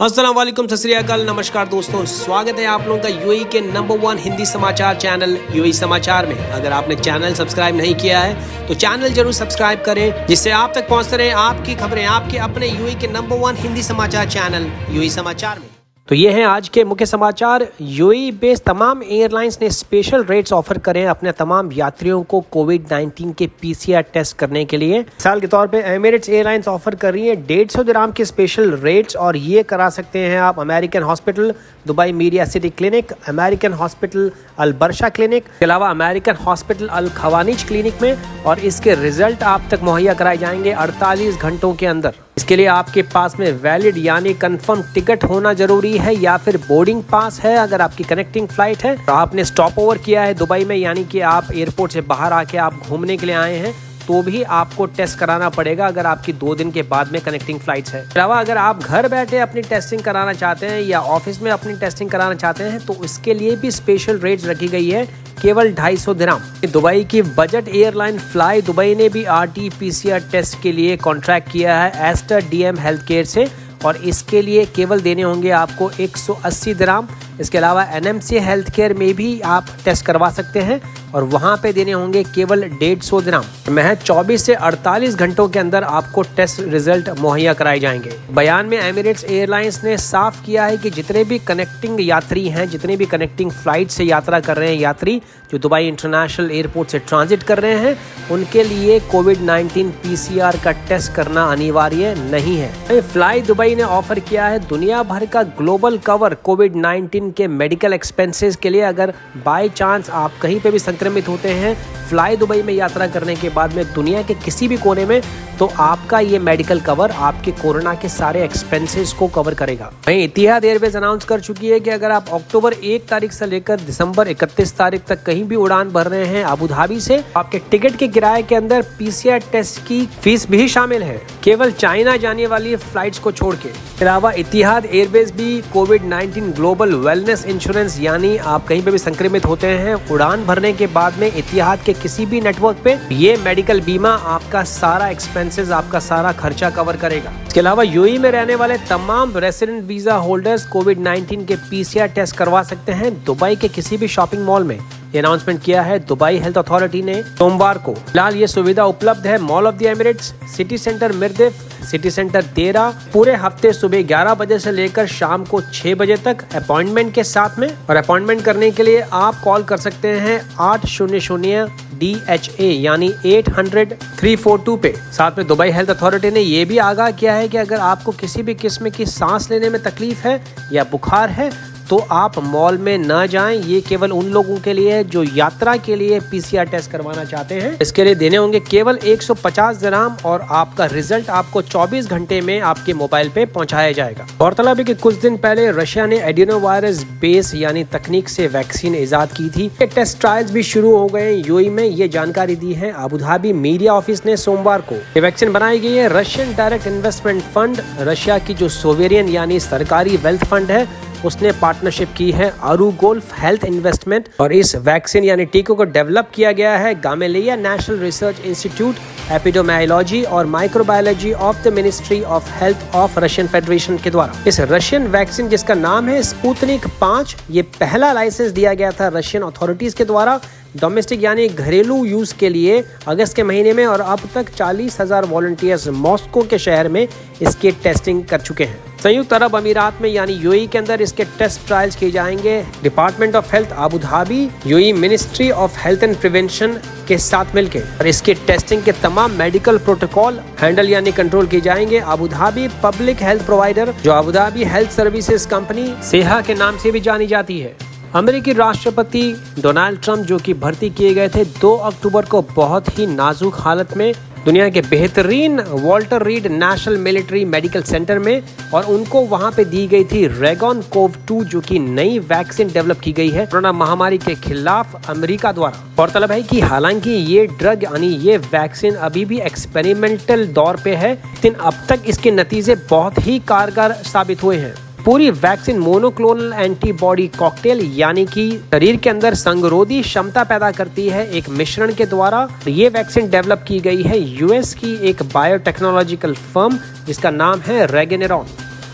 अस्सलाम वालेकुम, सत श्री अकाल, नमस्कार दोस्तों, स्वागत है आप लोगों का यूएई के नंबर 1 हिंदी समाचार चैनल यूएई समाचार में। अगर आपने चैनल सब्सक्राइब नहीं किया है तो चैनल जरूर सब्सक्राइब करें, जिससे आप तक पहुंचते रहे आपकी खबरें आपके अपने यूएई के नंबर 1 हिंदी समाचार चैनल यूएई समाचार में। तो ये हैं आज के मुख्य समाचार। यूएई बेस्ड तमाम एयरलाइंस ने स्पेशल रेट्स ऑफर करे अपने तमाम यात्रियों को कोविड-19 के पीसीआर टेस्ट करने के लिए। मिसाल के तौर पे एमिरेट्स एयरलाइंस ऑफर कर रही है 150 दिरहम के स्पेशल रेट्स, और ये करा सकते हैं आप American hospital Dubai media city clinic, American hospital Al Barsha clinic के अलावा American hospital Al Khawaneej clinic में, और इसके रिजल्ट आप तक मुहैया कराए जाएंगे 48 घंटों के अंदर। इसके लिए आपके पास में वैलिड यानी कंफर्म टिकट होना जरूरी है, या फिर बोर्डिंग पास है अगर आपकी कनेक्टिंग फ्लाइट है, तो आपने स्टॉप ओवर किया है दुबई में, यानी कि आप एयरपोर्ट से बाहर आके आप घूमने के लिए आए हैं, तो भी आपको टेस्ट कराना पड़ेगा अगर आपकी 2 दिन के बाद में कनेक्टिंग फ्लाइट्स है। अलावा अगर आप घर बैठे अपनी टेस्टिंग कराना चाहते हैं या ऑफिस में अपनी टेस्टिंग कराना चाहते हैं तो इसके लिए भी स्पेशल रेट्स रखी गई है, केवल 250 दिरहम। दुबई की बजट एयरलाइन फ्लाई दुबई ने भी RT-PCR टेस्ट के लिए कॉन्ट्रैक्ट किया है एस्टर DM हेल्थ केयर से, और इसके लिए केवल देने होंगे आपको 180 दिरहम। इसके अलावा NMC हेल्थ केयर में भी आप टेस्ट करवा सकते हैं, और वहां पे देने होंगे केवल 150 दिरहम। महज 24 से 48 घंटों के अंदर आपको टेस्ट रिजल्ट मुहैया कराए जाएंगे। बयान में एमिरेट्स एयरलाइंस ने साफ किया है कि जितने भी कनेक्टिंग यात्री हैं, जितने भी कनेक्टिंग फ्लाइट से यात्रा कर रहे हैं यात्री जो दुबई इंटरनेशनल एयरपोर्ट से ट्रांजिट कर रहे हैं, उनके लिए कोविड-19 PCR का टेस्ट करना अनिवार्य नहीं है। फ्लाई दुबई ने ऑफर किया है दुनिया भर का ग्लोबल कवर कोविड-19 के मेडिकल एक्सपेंसेस के लिए। अगर बाय चांस आप कहीं पे भी संक्रमित होते हैं फ्लाई दुबई में यात्रा करने के बाद में दुनिया के किसी भी कोने में, तो आपका ये मेडिकल कवर आपके कोरोना के सारे एक्सपेंसेस को कवर करेगा। वहीं इतिहाद एयरवेज अनाउंस कर चुकी है कि अगर आप अक्टूबर 1 तारीख से लेकर दिसंबर 31 तारीख तक कहीं भी उड़ान भर रहे हैं अबू धाबी से, आपके टिकट के किराए के अंदर PCR टेस्ट की फीस भी शामिल है, केवल चाइना जाने वाली फ्लाइट्स को छोड़ के। अलावा इतिहाद एयरवेज भी कोविड-19 ग्लोबल वेलनेस इंश्योरेंस, यानी आप कहीं पे भी संक्रमित होते हैं उड़ान भरने के बाद में इतिहाद के किसी भी नेटवर्क पे, ये मेडिकल बीमा आपका सारा एक्सपेंसेस, आपका सारा खर्चा कवर करेगा। इसके अलावा यूएई में रहने वाले तमाम रेसिडेंट वीजा होल्डर्स कोविड-19 के PCR टेस्ट करवा सकते हैं दुबई के किसी भी शॉपिंग मॉल में। ये अनाउंसमेंट किया है दुबई हेल्थ अथॉरिटी ने सोमवार को। फिलहाल ये सुविधा उपलब्ध है Mall of the Emirates, city centre Mirdif, city centre Deira, पूरे हफ्ते सुबह 11 बजे से लेकर शाम को 6 बजे तक अपॉइंटमेंट के साथ में। और अपॉइंटमेंट करने के लिए आप कॉल कर सकते हैं 800 DHA यानी 800-342 पे। साथ में दुबई हेल्थ अथॉरिटी ने ये भी आगाह किया है कि अगर आपको किसी भी किस्म की सांस लेने में तकलीफ है या बुखार है तो आप मॉल में न जाएं। ये केवल उन लोगों के लिए है जो यात्रा के लिए PCR टेस्ट करवाना चाहते हैं। इसके लिए देने होंगे केवल 150 दिरहम, और आपका रिजल्ट आपको 24 घंटे में आपके मोबाइल पे पहुंचाया जाएगा। गौरतलब है कि कुछ दिन पहले रशिया ने एडिनोवायरस बेस यानी तकनीक से वैक्सीन इजाद की थी। टेस्ट ट्रायल्स भी शुरू हो गए यूएई में, ये जानकारी दी है अबू धाबी मीडिया ऑफिस ने सोमवार को। ये वैक्सीन बनाई गई है Russian direct investment fund, Russia की जो सोवेरियन यानी सरकारी वेल्थ फंड है, उसने पार्टनरशिप की है अरुगोल्फ हेल्थ इन्वेस्टमेंट, और इस वैक्सीन यानी टीके को डेवलप किया गया है Gamaleya national research institute epidemiology और microbiology of the ministry of health of Russian federation के द्वारा। इस रशियन वैक्सीन जिसका नाम है स्पुतनिक 5, ये पहला लाइसेंस दिया गया था रशियन अथॉरिटीज के द्वारा डोमेस्टिक यानी घरेलू यूज के लिए अगस्त के महीने में, और अब तक 40,000 वॉलंटियर्स मॉस्को के शहर में इसकी टेस्टिंग कर चुके हैं। संयुक्त अरब अमीरात में यानी यूएई के अंदर इसके टेस्ट ट्रायल्स किए जाएंगे department of health Abu Dhabi, UAE ministry of health and prevention के साथ मिलकर, और इसके टेस्टिंग के तमाम मेडिकल प्रोटोकॉल हैंडल यानी कंट्रोल किए जाएंगे Abu Dhabi public health provider, जो Abu Dhabi health services company Seha के नाम से भी जानी जाती है। अमेरिकी राष्ट्रपति डोनाल्ड ट्रंप जो कि भर्ती किए गए थे 2 अक्टूबर को बहुत ही नाजुक हालत में दुनिया के बेहतरीन Walter read national military medical centre में, और उनको वहां पे दी गई थी रेगॉन कोव 2 जो कि नई वैक्सीन डेवलप की गई है कोरोना महामारी के खिलाफ अमेरिका द्वारा। गौरतलब है कि हालांकि ये ड्रग यानी ये वैक्सीन अभी भी एक्सपेरिमेंटल दौर पे है, लेकिन अब तक इसके नतीजे बहुत ही कारगर साबित हुए हैं। पूरी वैक्सीन मोनोक्लोनल एंटीबॉडी कॉकटेल यानी कि शरीर के अंदर संगरोधी क्षमता पैदा करती है एक मिश्रण के द्वारा। ये वैक्सीन डेवलप की गई है यूएस की एक बायोटेक्नोलॉजिकल फर्म जिसका नाम है रेगेनेरॉन।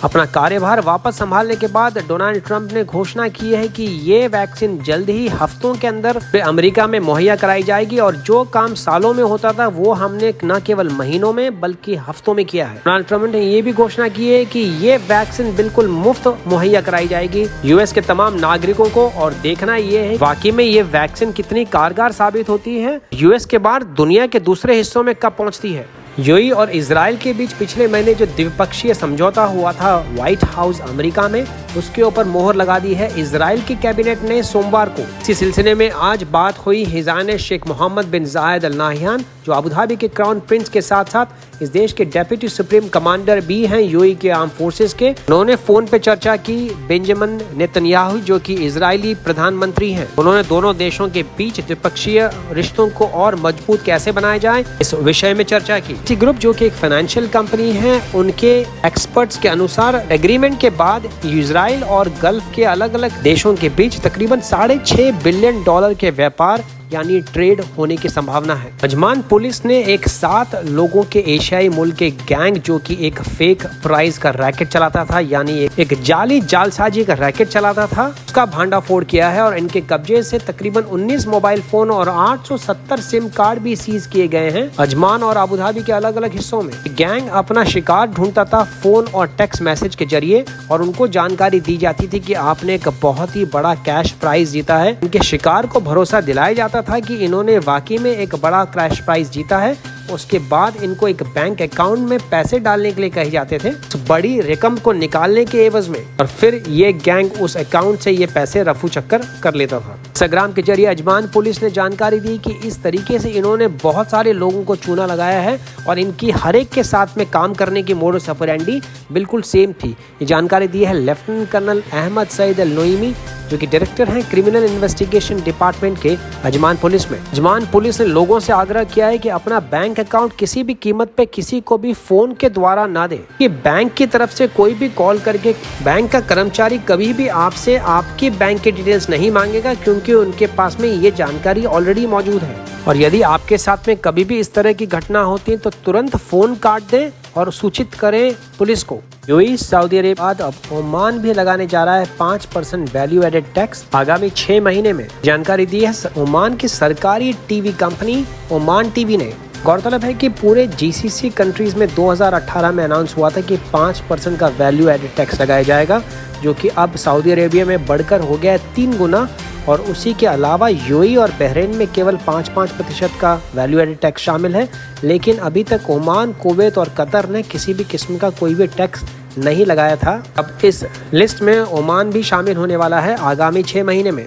अपना कार्यभार वापस संभालने के बाद डोनाल्ड ट्रंप ने घोषणा की है कि ये वैक्सीन जल्द ही हफ्तों के अंदर अमेरिका में मुहैया कराई जाएगी और जो काम सालों में होता था वो हमने न केवल महीनों में बल्कि हफ्तों में किया है। डोनाल्ड ट्रंप ने ये भी घोषणा की है कि ये वैक्सीन बिल्कुल मुफ्त मुहैया कराई जाएगी यूएस के तमाम नागरिकों को। और देखना ये है वाकई में ये वैक्सीन कितनी कारगर साबित होती है, यूएस के बाद दुनिया के दूसरे हिस्सों में कब पहुंचती है। यूएई और इजराइल के बीच पिछले महीने जो द्विपक्षीय समझौता हुआ था व्हाइट हाउस अमेरिका में, उसके ऊपर मोहर लगा दी है इजराइल की कैबिनेट ने सोमवार को। इसी सिलसिले में आज बात हुई हिजान शेख मोहम्मद बिन जायद अल नाहियान, जो अबू धाबी के क्राउन प्रिंस के साथ साथ इस देश के डेप्यूटी सुप्रीम कमांडर भी हैं यूएई के आर्म फोर्सेस के। उन्होंने फोन पे चर्चा की बेंजामिन नेतन्याहू, जो कि इजरायली प्रधानमंत्री हैं। उन्होंने दोनों देशों के बीच द्विपक्षीय रिश्तों को और मजबूत कैसे बनाया जाए इस विषय में चर्चा की। सी ग्रुप, जो कि एक फाइनेंशियल कंपनी है, उनके एक्सपर्ट्स के अनुसार एग्रीमेंट के बाद इजराइल और गल्फ के अलग अलग देशों के बीच तकरीबन $6.5 बिलियन के व्यापार यानी ट्रेड होने की संभावना है। अजमान पुलिस ने एक 7 लोगों के एशियाई मूल के गैंग, जो कि एक फेक प्राइज का रैकेट चलाता था यानी एक जाली जालसाजी का रैकेट चलाता था, उसका भांडाफोड़ किया है और इनके कब्जे से तकरीबन 19 मोबाइल फोन और 870 सिम कार्ड भी सीज किए गए हैं अजमान और अबू धाबी के अलग अलग हिस्सों में। गैंग अपना शिकार ढूंढता था फोन और टेक्स्ट मैसेज के जरिए और उनको जानकारी दी जाती थी कि आपने एक बहुत ही बड़ा कैश प्राइज जीता है। इनके शिकार को भरोसा दिलाया जाता था कि इन्होंने वाकई में एक बड़ा कैश प्राइज जीता है। उसके बाद इनको एक बैंक अकाउंट में पैसे डालने के लिए कहे जाते थे तो बड़ी रकम को निकालने के एवज में, और फिर ये गैंग उस अकाउंट से ये पैसे रफू चक्कर कर लेता था। इंस्टाग्राम के जरिए अजमान पुलिस ने जानकारी दी कि इस तरीके से इन्होंने बहुत सारे लोगों को चूना लगाया है और इनकी हर एक के साथ में काम करने की मोडस ऑपरेंडी बिल्कुल सेम थी। ये जानकारी दी है लेफ्टिनेंट कर्नल अहमद सईद अल नोईमी, जो कि डायरेक्टर हैं क्रिमिनल इन्वेस्टिगेशन डिपार्टमेंट के अजमान पुलिस में। अजमान पुलिस ने लोगों से आग्रह किया है कि अपना बैंक अकाउंट किसी भी कीमत पे किसी को भी फोन के द्वारा ना दे। कि बैंक की तरफ से कोई भी कॉल करके बैंक का कर्मचारी कभी भी आपसे आपकी बैंक की डिटेल्स नहीं मांगेगा, क्योंकि उनके पास में ये जानकारी ऑलरेडी मौजूद है। और यदि आपके साथ में कभी भी इस तरह की घटना होती है तो तुरंत फोन काट दें और सूचित करें पुलिस को। यूएई, सऊदी अरेबिया बाद अब ओमान भी लगाने जा रहा है 5% वैल्यू एडेड टैक्स आगामी 6 महीने में। जानकारी दी है ओमान की सरकारी टीवी कंपनी ओमान टीवी ने। गौरतलब है कि पूरे जीसीसी कंट्रीज में 2018 में अनाउंस हुआ था कि 5% का वैल्यू एडेड टैक्स लगाया जाएगा, जो कि अब सऊदी अरेबिया में बढ़कर हो गया है 3 गुना। और उसी के अलावा यूएई और बहरीन में केवल 5% का वैल्यू एडेड टैक्स शामिल है। लेकिन अभी तक ओमान, कुवैत और कतर ने किसी भी किस्म का कोई भी टैक्स नहीं लगाया था। अब इस लिस्ट में ओमान भी शामिल होने वाला है आगामी 6 महीने में।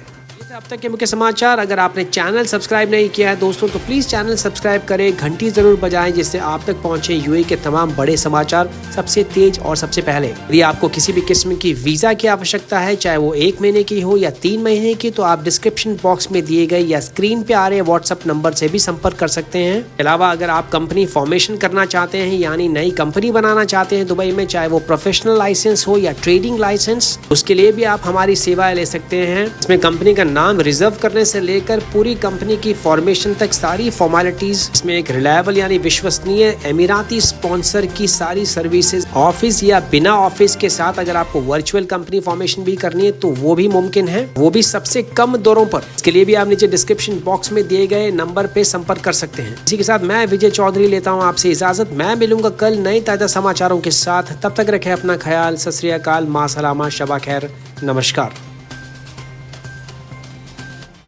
अब तक के मुख्य समाचार। अगर आपने चैनल सब्सक्राइब नहीं किया है दोस्तों तो प्लीज़ चैनल सब्सक्राइब करें, घंटी ज़रूर बजाएं, जिससे आप तक पहुंचे यूएई के तमाम बड़े समाचार सबसे तेज और सबसे पहले। यदि आपको किसी भी किस्म की वीज़ा की आवश्यकता है, चाहे वो 1 महीने की हो या 3 महीने की, तो आप डिस्क्रिप्शन बॉक्स में दिए गए या स्क्रीन पे आ रहे व्हाट्सएप नंबर से भी संपर्क कर सकते हैं। अलावा अगर आप कंपनी फॉर्मेशन करना चाहते हैं यानी नई कंपनी बनाना चाहते हैं दुबई में, चाहे वो प्रोफेशनल लाइसेंस हो या ट्रेडिंग लाइसेंस, उसके लिए भी आप हमारी सेवाएं ले सकते हैं। इसमें कंपनी का नाम रिजर्व करने से लेकर पूरी कंपनी की फॉर्मेशन तक सारी फॉर्मेलिटीज, इसमें एक रिलायबल यानी विश्वसनीय एमिराती स्पॉन्सर की सारी सर्विसेज, ऑफिस या बिना ऑफिस के साथ अगर आपको वर्चुअल कंपनी फॉर्मेशन भी करनी है तो वो भी मुमकिन है, वो भी सबसे कम दरों पर। इसके लिए भी आप नीचे डिस्क्रिप्शन बॉक्स में दिए गए नंबर पे संपर्क कर सकते हैं। इसी के साथ मैं विजय चौधरी लेता हूँ आपसे इजाजत। मैं मिलूंगा कल नए ताजा समाचारों के साथ। तब तक रखें अपना ख्याल। सत श्री अकाल, मां सलामा, शबा खैर, नमस्कार।